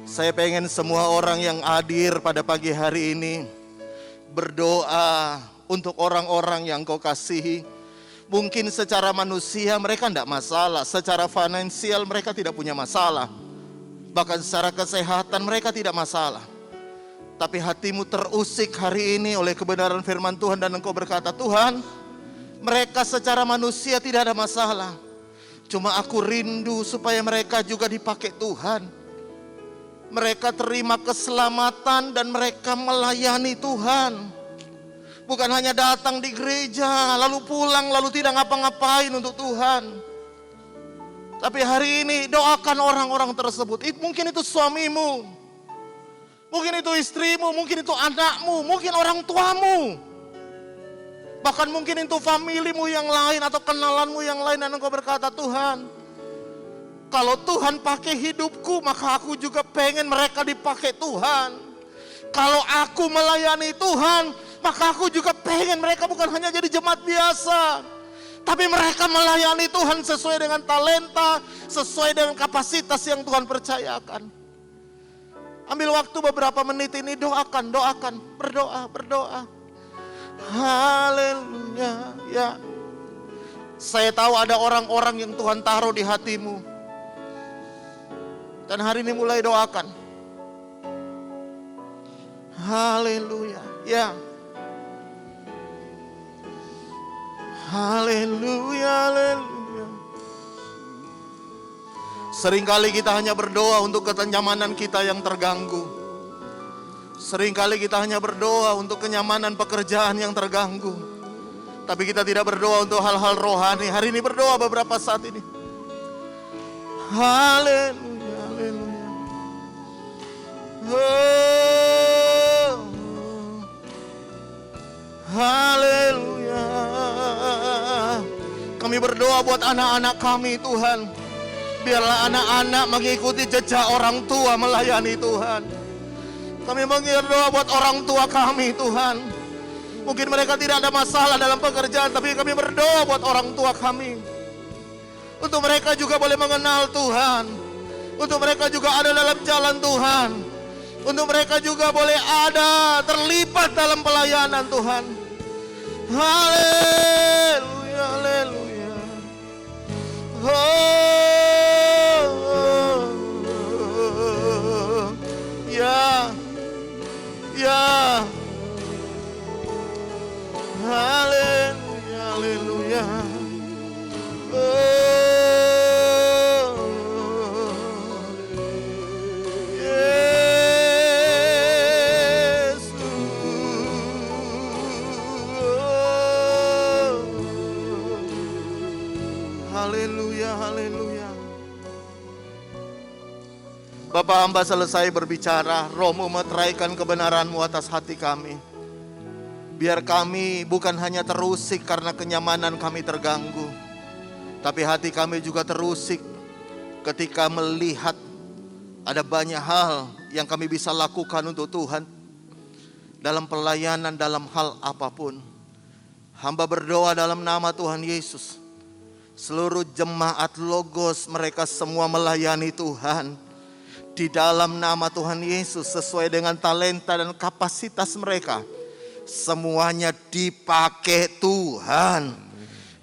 Saya pengen semua orang yang hadir pada pagi hari ini berdoa untuk orang-orang yang Kau kasihi. Mungkin secara manusia mereka tidak masalah, secara finansial mereka tidak punya masalah, bahkan secara kesehatan mereka tidak masalah. Tapi hatimu terusik hari ini oleh kebenaran firman Tuhan dan Engkau berkata, Tuhan, mereka secara manusia tidak ada masalah. Cuma aku rindu supaya mereka juga dipakai Tuhan. Mereka terima keselamatan dan mereka melayani Tuhan. Bukan hanya datang di gereja, lalu pulang, lalu tidak ngapa-ngapain untuk Tuhan. Tapi hari ini doakan orang-orang tersebut. Mungkin itu suamimu, mungkin itu istrimu, mungkin itu anakmu, mungkin orang tuamu. Bahkan mungkin itu familimu yang lain atau kenalanmu yang lain. Dan engkau berkata, Tuhan, kalau Tuhan pakai hidupku, maka aku juga pengen mereka dipakai Tuhan. Kalau aku melayani Tuhan, maka aku juga pengen mereka bukan hanya jadi jemaat biasa, tapi mereka melayani Tuhan sesuai dengan talenta, sesuai dengan kapasitas yang Tuhan percayakan. Ambil waktu beberapa menit ini, doakan, berdoa. Haleluya. Ya. Saya tahu ada orang-orang yang Tuhan taruh di hatimu. Dan hari ini mulai doakan. Haleluya. Ya. Haleluya, haleluya. Seringkali kita hanya berdoa untuk kenyamanan kita yang terganggu. Seringkali kita hanya berdoa untuk kenyamanan pekerjaan yang terganggu. Tapi kita tidak berdoa untuk hal-hal rohani. Hari ini berdoa beberapa saat ini. Haleluya, haleluya. Oh, haleluya. Kami berdoa buat anak-anak kami, Tuhan. Biarlah anak-anak mengikuti jejak orang tua melayani Tuhan. Kami berdoa buat orang tua kami, Tuhan. Mungkin mereka tidak ada masalah dalam pekerjaan, tapi kami berdoa buat orang tua kami. Untuk mereka juga boleh mengenal Tuhan. Untuk mereka juga ada dalam jalan Tuhan. Untuk mereka juga boleh ada terlibat dalam pelayanan Tuhan. Haleluya, haleluya. Oh, ya. Ya, haleluya, haleluya. Oh, Yesus. Oh, haleluya, haleluya. Bapa, hamba selesai berbicara, Roh-Mu meteraikan kebenaran-Mu atas hati kami. Biar kami bukan hanya terusik karena kenyamanan kami terganggu, tapi hati kami juga terusik ketika melihat ada banyak hal yang kami bisa lakukan untuk Tuhan dalam pelayanan, dalam hal apapun. Hamba berdoa dalam nama Tuhan Yesus, seluruh jemaat Logos mereka semua melayani Tuhan. Di dalam nama Tuhan Yesus, sesuai dengan talenta dan kapasitas mereka, semuanya dipakai Tuhan.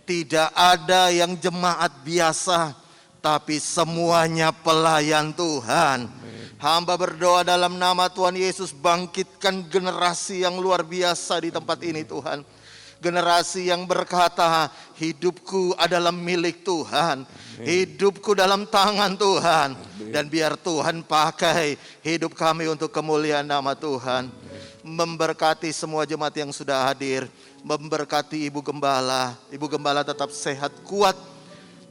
Tidak ada yang jemaat biasa, tapi semuanya pelayan Tuhan. Hamba berdoa dalam nama Tuhan Yesus, bangkitkan generasi yang luar biasa di tempat ini Tuhan. Generasi yang berkata, hidupku adalah milik Tuhan. Hidupku dalam tangan Tuhan. Dan biar Tuhan pakai hidup kami untuk kemuliaan nama Tuhan. Memberkati semua jemaat yang sudah hadir. Memberkati Ibu Gembala. Ibu Gembala tetap sehat, kuat.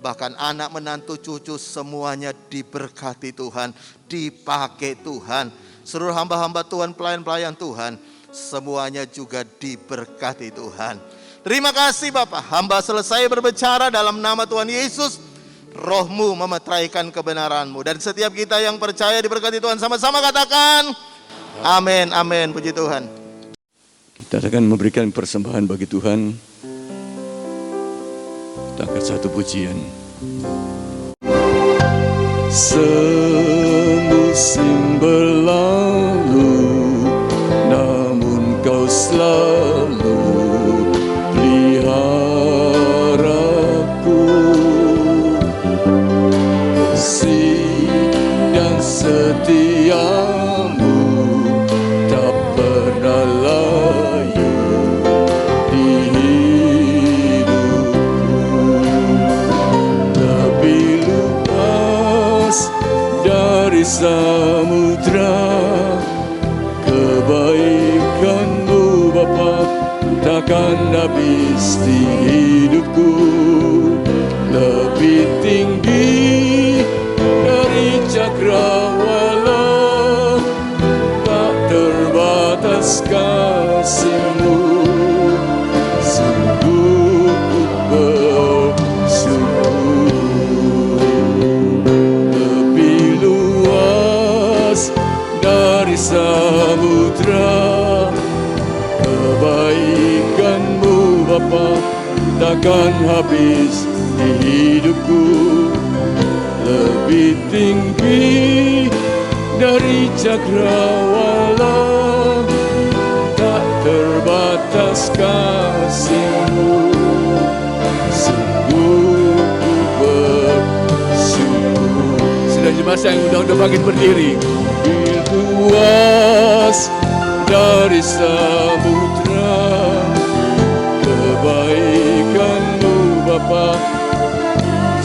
Bahkan anak, menantu, cucu semuanya diberkati Tuhan. Dipakai Tuhan. Seluruh hamba-hamba Tuhan, pelayan-pelayan Tuhan, semuanya juga diberkati Tuhan. Terima kasih Bapak. Hamba selesai berbicara dalam nama Tuhan Yesus. Roh-Mu memeteraikan kebenaran-Mu. Dan setiap kita yang percaya diberkati Tuhan, sama-sama katakan amin, amin, puji Tuhan. Kita akan memberikan persembahan bagi Tuhan. Kita angkat satu pujian. semusim berlalu, namun kau selalu peliharaku. Kasih dan setiamu tak pernah layu di hidupku. Lebih luas dari samudra kebaikanmu Bapa, takkan habis di hidupku. Lebih tinggi dari cakrawala, tak terbatas kasih-Mu. Sungguh ku bersyukur. Lebih luas dari samudra kebaikan-Mu Bapa, takkan habis di hidupku. Lebih tinggi dari cakrawala, tak terbatas kasih-Mu. Sungguh ku bersyukur. Sudah jemaat yang udah bangkit berdiri. Lebih luas dari samudra kebaikan-Mu Bapa.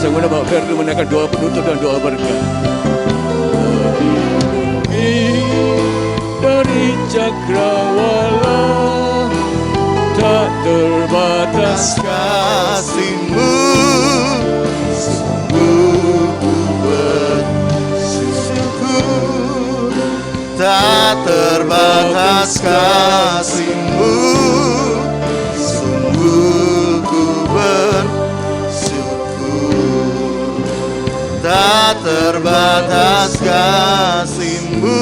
Saya mau bawa Ferdi menaikkan doa penutup dan doa berkat. Lebih tinggi dari cakrawala, tak terbatas kasih-Mu. Sungguh ku bersyukur. Tak terbatas kasih-Mu. Sungguh ku bersyukur. Tak terbatas kasih-Mu.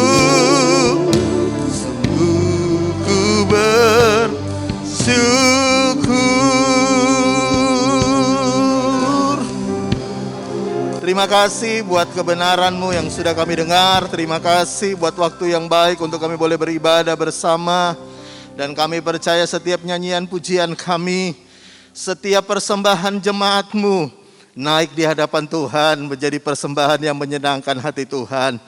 Sungguh ku bersyukur. Terima kasih buat kebenaran-Mu yang sudah kami dengar. Terima kasih buat waktu yang baik untuk kami boleh beribadah bersama. Dan kami percaya setiap nyanyian pujian kami, setiap persembahan jemaat-Mu naik di hadapan Tuhan menjadi persembahan yang menyenangkan hati Tuhan.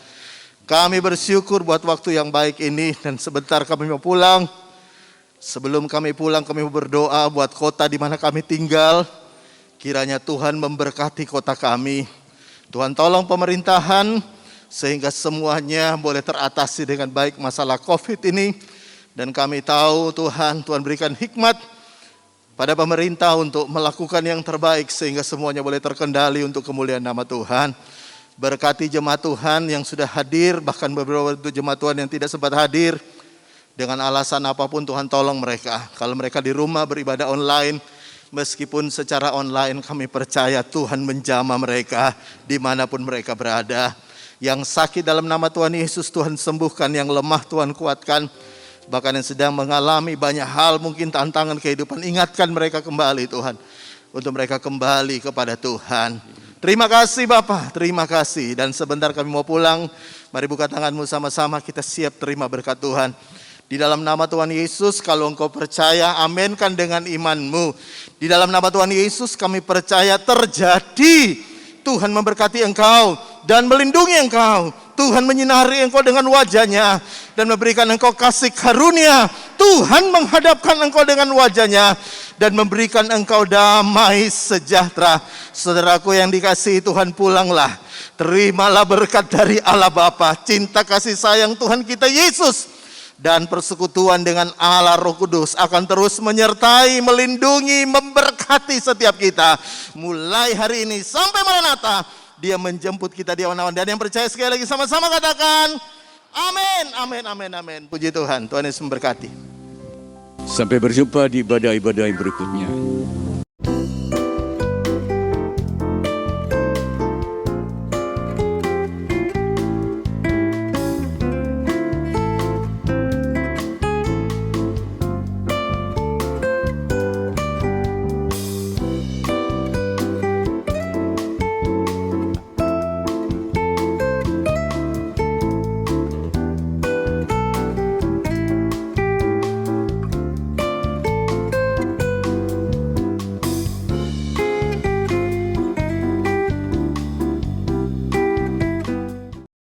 Kami bersyukur buat waktu yang baik ini, dan sebentar kami mau pulang. Sebelum kami pulang, kami mau berdoa buat kota di mana kami tinggal. Kiranya Tuhan memberkati kota kami. Tuhan tolong pemerintahan sehingga semuanya boleh teratasi dengan baik masalah COVID ini. Dan kami tahu Tuhan berikan hikmat pada pemerintah untuk melakukan yang terbaik sehingga semuanya boleh terkendali untuk kemuliaan nama Tuhan. Berkati jemaat Tuhan yang sudah hadir, bahkan beberapa jemaat Tuhan yang tidak sempat hadir. Dengan alasan apapun Tuhan tolong mereka. Kalau mereka di rumah beribadah online, meskipun secara online kami percaya Tuhan menjamah mereka dimanapun mereka berada. Yang sakit dalam nama Tuhan Yesus Tuhan sembuhkan, yang lemah Tuhan kuatkan. Bahkan yang sedang mengalami banyak hal, mungkin tantangan kehidupan, ingatkan mereka kembali Tuhan. Untuk mereka kembali kepada Tuhan. Terima kasih Bapa, terima kasih. Dan sebentar kami mau pulang, mari buka tanganmu sama-sama, kita siap terima berkat Tuhan. Di dalam nama Tuhan Yesus, kalau engkau percaya, amenkan dengan imanmu. Di dalam nama Tuhan Yesus kami percaya terjadi. Tuhan memberkati engkau dan melindungi engkau. Tuhan menyinari engkau dengan wajah-Nya dan memberikan engkau kasih karunia. Tuhan menghadapkan engkau dengan wajah-Nya dan memberikan engkau damai sejahtera. Saudaraku yang dikasihi Tuhan, pulanglah. Terimalah berkat dari Allah Bapa, cinta kasih sayang Tuhan kita Yesus, dan persekutuan dengan Allah Roh Kudus akan terus menyertai, melindungi, memberkati setiap kita. Mulai hari ini sampai Maranatha, Dia menjemput kita di awan-awan. Dan yang percaya sekali lagi sama-sama katakan, amin, amin, amin, amin. Puji Tuhan, Tuhan Yesus memberkati. Sampai berjumpa di ibadah-ibadah berikutnya.